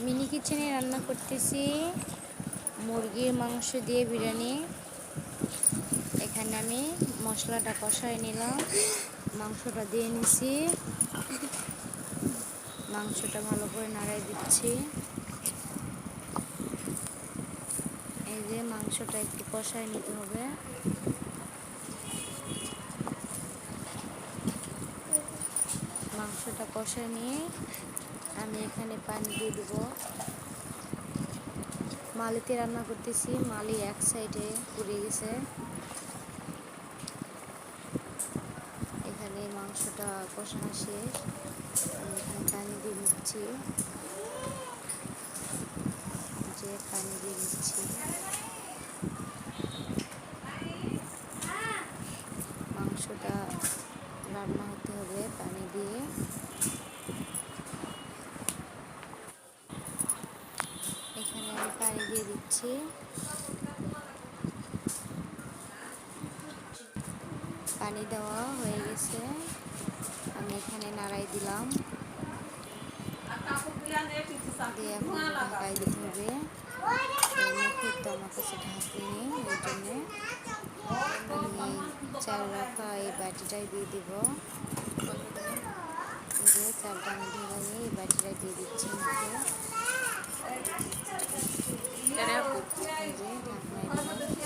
Mini কিচেনে রান্না করতেছি মুরগির মাংস দিয়ে বিরিয়ানি। এখানে আমি মশলাটা কষায় নিলাম, মাংসটা দিয়ে নিছি, মাংসটা ভালো করে নাড়াই দিচ্ছি। এই যে মাংসটা একটু কষায় নিতে হবে। মাংসটা কষায় নিয়ে আমি এখানে পানি দিয়ে দেবো। মালিতে রান্না করতেছি, মালি এক সাইডে পুড়ে গেছে। এখানে মাংসটা কষানো শেষ, আমি এখানে পানি দিয়ে নিচ্ছি। যে পানি দিয়ে নিচ্ছি, মাংসটা রান্না হতে হবে পানি দিয়ে। এখানে আমি পানি দিয়ে দিচ্ছি। পানি দেওয়া হয়ে গেছে, আমি এখানে নাড়াই দিলাম, দিয়ে এখন ঢাকাই দিতে হবে। মুখের তো আমার কাছে ঢাকনি নেই, ওই জন্যে আমি চাল রাখা এই বাটিটাই দিয়ে দিব। যে চালটা আমি ঢেলে নিয়ে এই বাটিটাই দিয়ে দিচ্ছি মুখে। যে ঢাকনায় দিলাম।